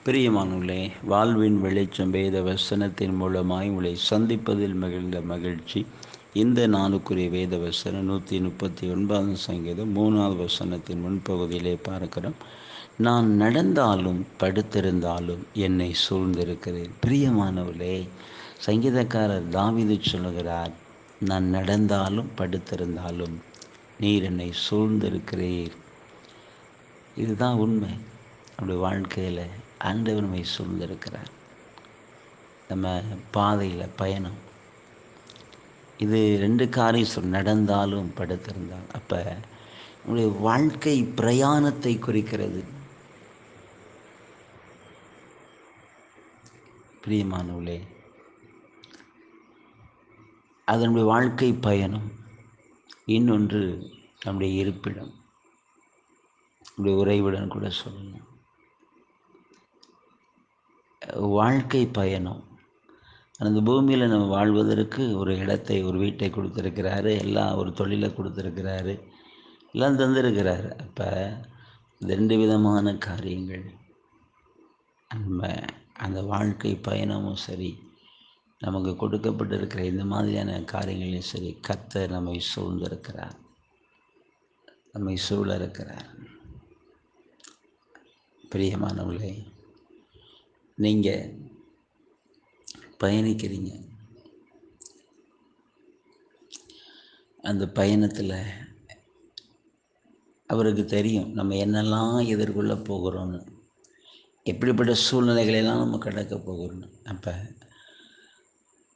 பிரியமானவர்களே, வாழ்வின் வெளிச்சம் வேத வசனத்தின் மூலமாய் உங்களை சந்திப்பதில் மகிழ்ந்த மகிழ்ச்சி. இந்த நாளுக்குரிய வேத வசனம் 139 சங்கீதம் 3வது வசனத்தின் முன்பகுதியிலே பார்க்கிறோம். நான் நடந்தாலும் படுத்திருந்தாலும் என்னை சூழ்ந்திருக்கிறேன். பிரியமானவர்களே, சங்கீதக்காரர் தாவீது சொல்லுகிறார், நான் நடந்தாலும் படுத்திருந்தாலும் நீர் என்னை சூழ்ந்திருக்கிறீர். இதுதான் உண்மை. அப்படி வாழ்க்கையில் ஆண்டவர் நம்மை சூழ்ந்திருக்கிறார். நம்ம பாதையில் பயணம் இது 2 காரியம் நடந்தாலும் படுத்திருந்தாலும். அப்போ நம்முடைய வாழ்க்கை பிரயாணத்தை குறிக்கிறது. பிரியமானவர்களே, அது நம்முடைய வாழ்க்கை பயணம். இன்னொன்று நம்முடைய இருப்பிடம், நம்முடைய உறைவிடம் கூட சொல்லலாம். வாழ்க்கை பயணம். அந்த பூமியில் நம்ம வாழ்வதற்கு ஒரு இடத்தை, ஒரு வீட்டை கொடுத்துருக்கிறாரு, எல்லாம் ஒரு தொழிலை கொடுத்துருக்கிறாரு, எல்லாம் தந்திருக்கிறாரு. அப்போ 2 விதமான காரியங்கள். நம்ம அந்த வாழ்க்கை பயணமும் சரி, நமக்கு கொடுக்கப்பட்டிருக்கிற இந்த மாதிரியான காரியங்களையும் சரி, கர்த்தர் நம்மை சூழ்ந்திருக்கிறார், நம்மை சூழ இருக்கிறார். பிரியமானவர்களே, நீங்கள் பயணிக்கிறீங்க. அந்த பயணத்தில் அவருக்கு தெரியும் நம்ம என்னெல்லாம் எதிர்கொள்ள போகிறோன்னு, எப்படிப்பட்ட சூழ்நிலைகளெல்லாம் நம்ம கடக்க போகிறோன்னு. அப்போ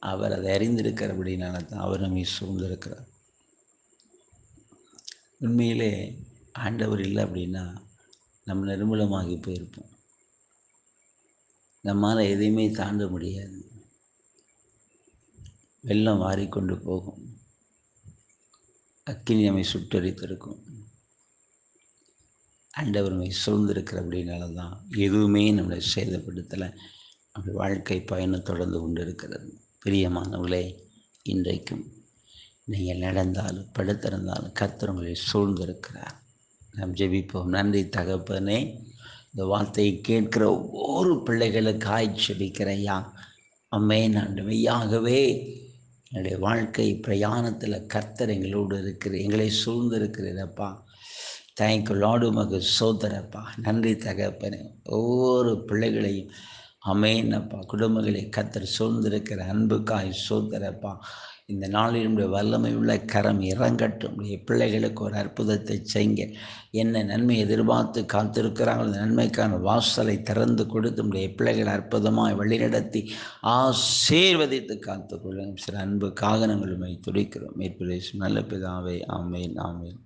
அவர் அதை அறிந்திருக்கிறபடினால தான் அவர் நம்மை சூழ்ந்திருக்கிறார். உண்மையிலே ஆண்டவர் இல்லை அப்படின்னா நம்ம நிர்மூலமாகி போயிருப்போம். நம்மால் எதையுமே தாண்ட முடியாது. வெள்ளம் வாரிக்கொண்டு போகும், அக்கினி நம்மை சுட்டரித்திருக்கும். ஆண்டவர் நம்மை சூழ்ந்திருக்கிறபடினால தான் எதுவுமே நம்மளை சேதப்படுத்தலை. அப்படி வாழ்க்கை பயணம் தொடர்ந்து கொண்டு இருக்கிறது. பிரியமானவர்களே, இன்றைக்கும் நீங்கள் நடந்தாலும் படுத்திருந்தாலும் கர்த்தர் உங்களை சூழ்ந்திருக்கிறார். நாம் ஜெபிப்போம். நன்றி தகப்பனே, இந்த வார்த்தையை கேட்கிற ஒவ்வொரு பிள்ளைகளுக்காய் ஜெபிக்கிறையா. ஆமென். மெய்யாகவே என்னுடைய வாழ்க்கை பிரயாணத்தில் கர்த்தர் எங்களோடு எங்களை சூழ்ந்திருக்கிறப்பா. தேங்க்யூ லார்டு, உமக்கு சோதரப்பா. நன்றி தகப்பனே. ஒவ்வொரு பிள்ளைகளையும் ஆமென் அப்பா, குடும்பங்களை கர்த்தர் சூழ்ந்திருக்கிற அன்புக்காய் சோதரப்பா. இந்த நாளில் நம்முடைய வல்லமை உள்ள கரம் இறங்கட்டும். பிள்ளைகளுக்கு ஒரு அற்புதத்தை செய்யுங்க. என்ன நன்மை எதிர்பார்த்து காத்திருக்கிறார்கள், அந்த நன்மைக்கான வாசலை திறந்து கொடுத்து நம்முடைய பிள்ளைகளை அற்புதமாய் வழிநடத்தி ஆசீர்வதித்து காத்துக்கொள்ளும். சில அன்புக்காக நாங்கள் உம்மை துதிக்கிறோம். மேற்புரேஷ் நல்ல பிதாவே. ஆமென், ஆமென்.